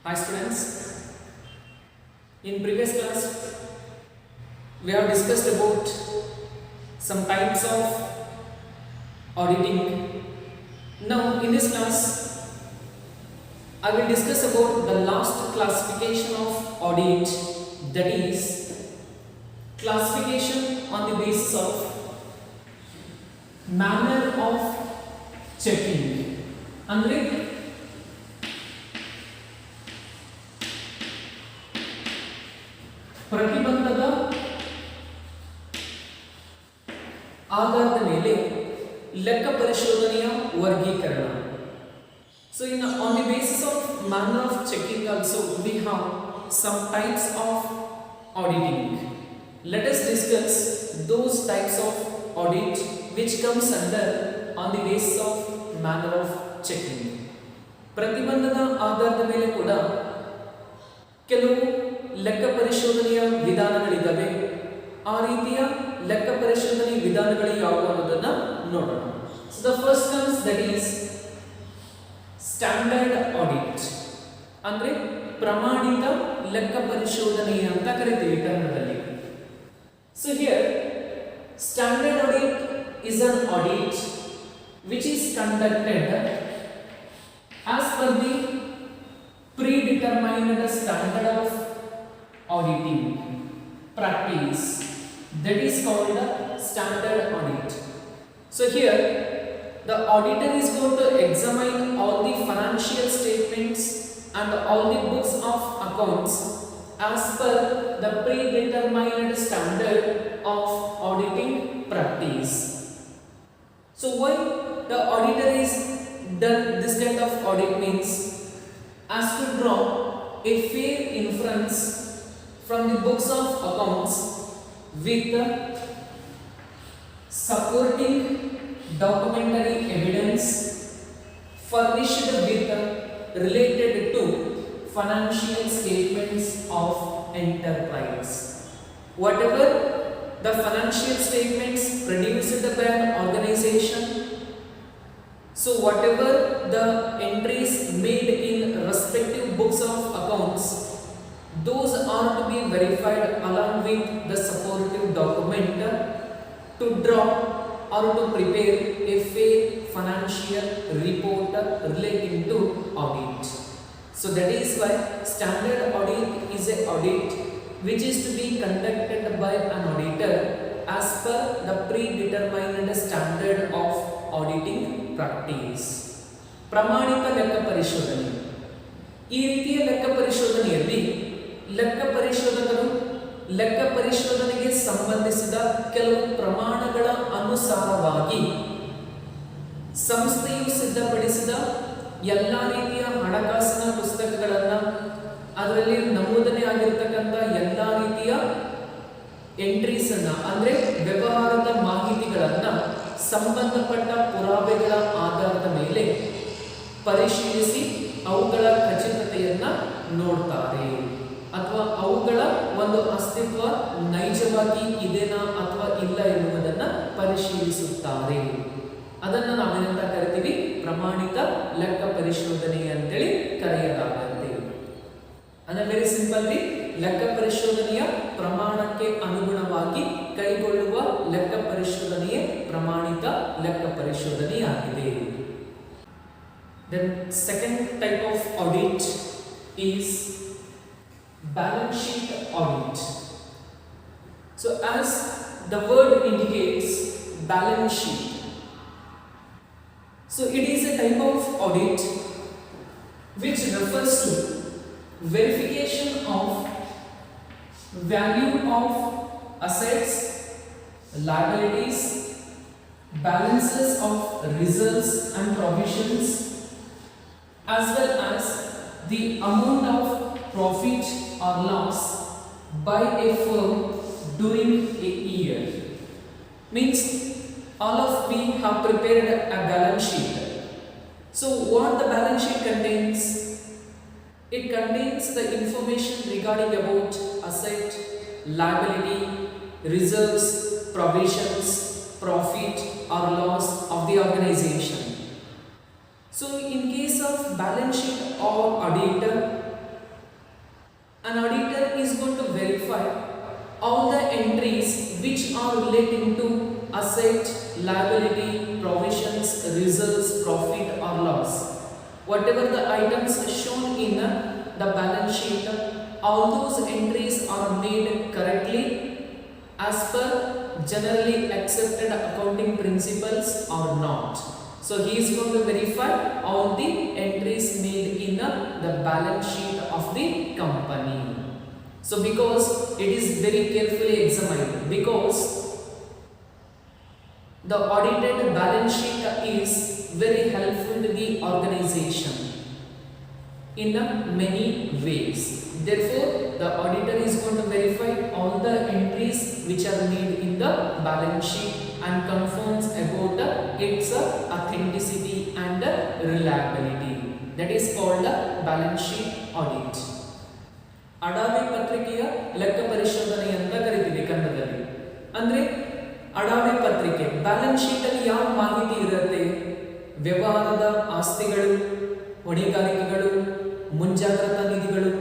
Hi students, in previous class we have discussed about some types of auditing. Now in this class I will discuss about the last classification of audit, that is classification on the basis of manner of checking. ಅಂದ್ರೆ ಪ್ರತಿಬಂಧದ ಆಧಾರದ ಮೇಲೆ ಲೆಕ್ಕ ಪರಿಶೋಧನೆಯ ವರ್ಗೀಕರಣ. So on the basis of manner of checking also we have some types of auditing. Let us discuss those types of audit which comes under on the basis of manner of checking. ಪ್ರತಿಬಂಧದ ಆಧಾರದ ಮೇಲೆ ಕೂಡ ಕೆಲವು ಲೆಕ್ಕ ಪರಿಶೋಧನೆಯ ವಿಧಾನಗಳಿದ್ದಾವೆ. ಆ ರೀತಿಯ ಲೆಕ್ಕ ಪರಿಶೋಧನೆಯ ವಿಧಾನಗಳು ಯಾವುವು ಅನ್ನೋದನ್ನ ನೋಡೋಣ. So the first comes, that is standard audit, ಅಂದ್ರೆ ಪ್ರಮಾಣಿತ ಲೆಕ್ಕ ಪರಿಶೋಧನೆ ಅಂತ ಕರೀತೀವಿ ಕನ್ನಡದಲ್ಲಿ. So here standard audit is an audit which is conducted as per the predetermined standard of auditing practice, that is called standard audit. So here the auditor is going to examine all the financial statements and all the books of accounts as per the predetermined standard of auditing practice. So why the auditor is done this kind of audit means as to draw a fair inference from the books of accounts with the supporting documentary evidence furnished with related to financial statements of enterprise. Whatever the financial statements produced by an organization, so whatever the entries made in respective books of accounts, those are to be verified along with the supportive document to draw or to prepare a fair financial report relating to audit. So that is why standard audit is a audit which is to be conducted by an auditor as per the predetermined standard of auditing practice. ಪ್ರಮಾಣಿತ ಲೆಕ್ಕ ಪರಿಶೋಧನೆ. ಈ ರೀತಿಯ ಲೆಕ್ಕ ಪರಿಶೋಧನೆಯಲ್ಲಿ ಲೆಕ್ಕ ಪರಿಶೋಧಕರು ಲೆಕ್ಕ ಪರಿಶೋಧನೆಗೆ ಸಂಬಂಧಿಸಿದ ಕೆಲವು ಪ್ರಮಾಣಗಳ ಅನುಸಾರವಾಗಿ ಸಂಸ್ಥೆಯು ಸಿದ್ಧಪಡಿಸಿದ ಎಲ್ಲ ರೀತಿಯ ಹಣಕಾಸಿನ ಪುಸ್ತಕಗಳನ್ನು, ಅದರಲ್ಲಿ ನಮೂದನೆ ಆಗಿರತಕ್ಕಂಥ ಎಲ್ಲ ರೀತಿಯ ಎಂಟ್ರೀಸ್ ಅನ್ನ, ಅಂದ್ರೆ ವ್ಯವಹಾರದ ಮಾಹಿತಿಗಳನ್ನ ಸಂಬಂಧಪಟ್ಟ ಪುರಾವೆಗಳ ಆಧಾರದ ಮೇಲೆ ಪರಿಶೀಲಿಸಿ ಅವುಗಳ ಖಚಿತತೆಯನ್ನ ನೋಡ್ತಾರೆ, ಅಥವಾ ಅವುಗಳ ಒಂದು ಅಸ್ತಿತ್ವ ನೈಜವಾಗಿ ಇದೆನಾ ಅಥವಾ ಇಲ್ಲ ಎನ್ನುವುದನ್ನು ಪರಿಶೀಲಿಸುತ್ತಾರೆ. ಅದನ್ನ ನಾವೇನಂತ ಕರಿತೀವಿ? ಪ್ರಮಾಣಿತ ಲೆಕ್ಕ ಪರಿಶೋಧನೆ ಅಂತೇಳಿ ಕರೆಯಲಾಗುತ್ತೆ. ಅಂದ್ರೆ ವೆರಿ ಸಿಂಪಲ್, ಲೆಕ್ಕ ಪರಿಶೋಧನೆಯ ಪ್ರಮಾಣಕ್ಕೆ ಅನುಗುಣವಾಗಿ ಕೈಗೊಳ್ಳುವ ಲೆಕ್ಕ ಪರಿಶೋಧನೆಯೇ ಪ್ರಮಾಣಿತ ಲೆಕ್ಕ ಪರಿಶೋಧನೆಯಾಗಿದೆ. Then second type of audit is balance sheet audit. So as the word indicates, balance sheet, so it is a type of audit which refers to verification of value of assets, liabilities, balances of reserves and provisions, as well as the amount of profit or loss by a firm during a year. Means all of we have prepared a balance sheet. So what the balance sheet contains? It contains the information regarding about asset, liability, reserves, provisions, profit or loss of the organization. So in case of balance sheet or audit, all the entries which are relating to asset, liability, provisions, results, profit or loss. Whatever the items shown in the balance sheet, all those entries are made correctly as per generally accepted accounting principles or not. So he is going to verify all the entries made in the balance sheet of the company. So because it is very carefully examined, because the audited balance sheet is very helpful to the organization in many ways. Therefore, the auditor is going to verify all the entries which are made in the balance sheet and confirms about its authenticity and reliability. That is called balance sheet audit. ಅಡಾವೆ ಪತ್ರಿಕೆಯ ಲೆಕ್ಕ ಪರಿಶೋಧನೆ ಅಂತ ಕರೀತೀವಿ ಕನ್ನಡದಲ್ಲಿ. ಅಂದ್ರೆ ಅಡಾವೆ ಪತ್ರಿಕೆ balance sheet ಅಲ್ಲಿ ಯಾವ ಮಾಹಿತಿ ಇರುತ್ತೆ? ವ್ಯವಹಾರದ ಆಸ್ತಿಗಳು, ಹೊಣೆಗಾರಿಕೆಗಳು, ಮುಂಜಾಗ್ರತಾ ನಿಧಿಗಳು,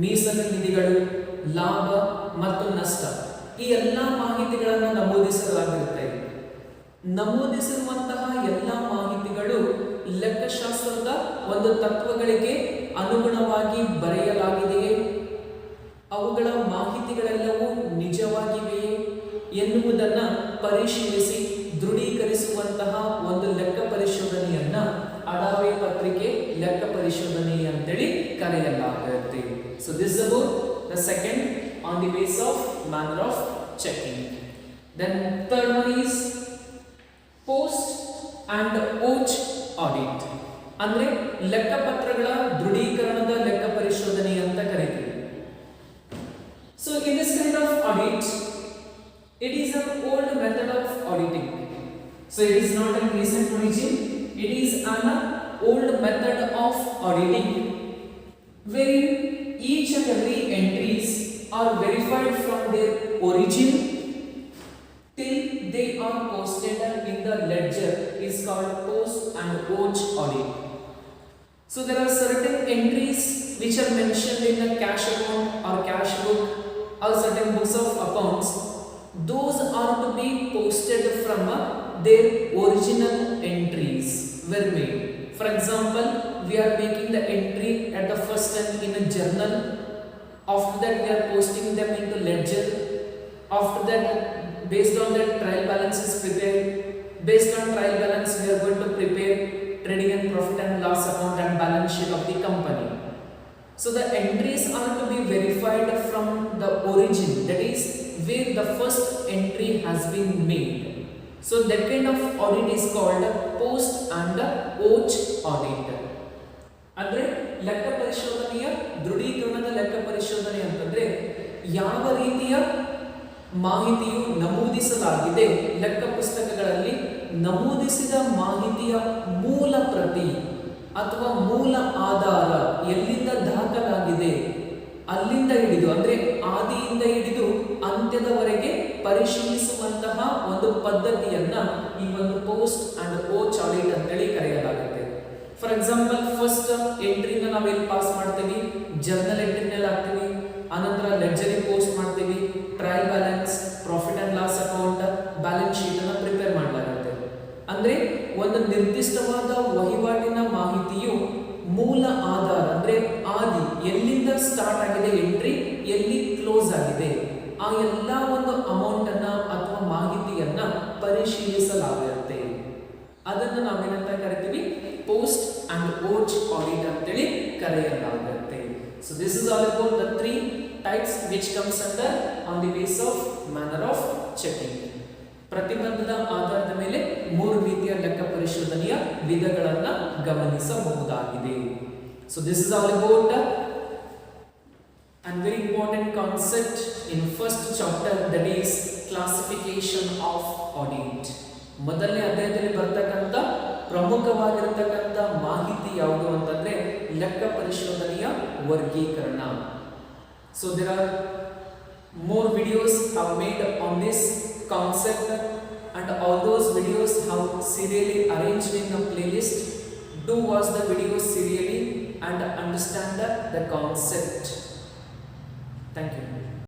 ಮೀಸಲು ನಿಧಿಗಳು, ಲಾಭ ಮತ್ತು ನಷ್ಟ, ಈ ಎಲ್ಲ ಮಾಹಿತಿಗಳನ್ನು ನಮೂದಿಸಲಾಗಿರುತ್ತೆ. ನಮೂದಿಸಿರುವಂತಹ ಎಲ್ಲ ಮಾಹಿತಿಗಳು ಲೆಕ್ಕಶಾಸ್ತ್ರದ ಒಂದು ತತ್ವಗಳಿಗೆ ಅನುಗುಣವಾಗಿ ಬರೆಯಲಾಗಿದೆಯೇ, ಅವುಗಳ ಮಾಹಿತಿಗಳೆಲ್ಲವೂ ನಿಜವಾಗಿವೆಯೇ ಎನ್ನುವುದನ್ನು ಪರಿಶೀಲಿಸಿ ದೃಢೀಕರಿಸುವಂತಹ ಒಂದು ಲೆಕ್ಕ ಪರಿಶೋಧನೆಯನ್ನ ಅಡಾವೆ ಪತ್ರಿಕೆ ಲೆಕ್ಕ ಪರಿಶೋಧನೆ ಅಂತೇಳಿ ಕರೆಯಲಾಗುತ್ತೆ. So this is about the second on the base of manner of checking. Then third one is post and oach audit. ಅಂದ್ರೆ ಲೆಕ್ಕಪತ್ರಗಳ ದೃಢೀಕರಣದ ಲೆಕ್ಕ ಪರಿಶೋಧನೆ ಅಂತ ಕರೀತೀವಿ. So in this kind of audit, it is an old method of auditing. So it is not a recent origin. It is an old method of auditing wherein each and every entries are verified from their origin till they are posted in the ledger is called post and oach audit. So there are certain entries which are mentioned in the cash account or cash book or certain books of accounts. Those are to be posted from their original entries were made. For example, we are making the entry at the first time in a journal. After that, we are posting them into ledger. After that, based on that, trial balance is prepared. Based on trial balance, we are going to prepare trading and profit and loss account and balance sheet of the company. So the entries are to be verified from the origin, that is where the first entry has been made. So that kind of audit is called post and oach audit. ಅಂದ್ರೆ ಲೆಕ್ಕ ಪರಿಶೋಧನೆಯ ದೃಢೀಕರಣದ ಲೆಕ್ಕ ಪರಿಶೋಧನೆ ಅಂತಂದ್ರೆ ಯಾವ ರೀತಿಯ ಮಾಹಿತಿಯು ನಮೂದಿಸಲಾಗಿದೆ ಲೆಕ್ಕ ಪುಸ್ತಕಗಳಲ್ಲಿ, ನಮೂದಿಸಿದ ಮಾಹಿತಿಯ ಮೂಲ ಪ್ರತಿ ಅಥವಾ ಮೂಲ ಆಧಾರ ಎಲ್ಲಿಂದ ದಾಖಲಾಗಿದೆ ಅಲ್ಲಿಂದ ಹಿಡಿದು, ಅಂದ್ರೆ ಆದಿಯಿಂದ ಹಿಡಿದು ಅಂತ್ಯದವರೆಗೆ ಪರಿಶೀಲಿಸುವಂತಹ ಒಂದು ಪದ್ಧತಿಯನ್ನ ಈ ಒಂದು ಪೋಸ್ಟ್ ಅಂಡ್ ಓಚ್ ಆಡಿಟ್ ಅಂತೇಳಿ ಕರೆಯಲಾಗುತ್ತೆ. ಫಾರ್ ಎಕ್ಸಾಂಪಲ್, ಫಸ್ಟ್ ಎಂಟ್ರಿನ ನಾವೆಲ್ಲಿ ಪಾಸ್ ಮಾಡ್ತೀವಿ? ಜರ್ನಲ್ ಎಂಟ್ರಿನಲ್ಲಿ ಹಾಕ್ತೀವಿ. ಅನಂತರ ಲೆಡ್ಜರಿಗೆ ಪೋಸ್ಟ್ ಮಾಡ್ತೀವಿ. Trial balance, profit and loss account, balance sheet ಅನ್ನು ಪ್ರಿಪೇರ್ ಮಾಡಲಾಗುತ್ತೆ. ಅಂದ್ರೆ ಒಂದು ನಿರ್ದಿಷ್ಟವಾದ ವಹಿವಾಟಿನ ಮಾಹಿತಿಯು ಮೂಲ ಆಧಾರ ಅಂದ್ರೆ ಆದಿ ಎಲ್ಲಿಂದ ಸ್ಟಾರ್ಟ್ ಆಗಿದೆ ಎಂಟ್ರಿ, ಎಲ್ಲಿ ಕ್ಲೋಸ್ ಆಗಿದೆ, ಆ ಎಲ್ಲ ಒಂದು ಅಮೌಂಟ್ ಅನ್ನ ಅಥವಾ ಮಾಹಿತಿಯನ್ನ ಪರಿಶೀಲಿಸಲಾಗುತ್ತೆ. ಅದನ್ನ ನಾವೇನಂತ ಕರಿತೀವಿ? ಪೋಸ್ಟ್ ಅಂಡ್ ಓಚ್ ಆಡಿಟ್ ಅಂತೇಳಿ ಕರೆಯಲಾಗುತ್ತೆ. So this is all about the three types which comes under on the base of manner of checking. ಪ್ರತಿಬಂಧದ ಆಧಾರದ ಮೇಲೆ ಮೂರು ರೀತಿಯ ಲೆಕ್ಕ ಪರಿಶೋಧನೆಯ ವಿಧಗಳನ್ನು ಗಮನಿಸಬಹುದಾಗಿದೆ. So this is all about a very important concept in first chapter, that is classification of audit. ಮೊದಲನೇ ಅಧ್ಯಾಯದಲ್ಲಿ ಬರ್ತಕ್ಕಂಥ ಪ್ರಮುಖವಾಗಿರತಕ್ಕಂಥ ಮಾಹಿತಿ ಯಾವುದು ಅಂತಂದ್ರೆ ಲೆಕ್ಕ ಪರಿಶೋಧನೆಯ ವರ್ಗೀಕರಣ. So there are more videos have made on this concept, and all those videos have serially arranged in a playlist. Do watch the videos serially and understand the concept. Thank you.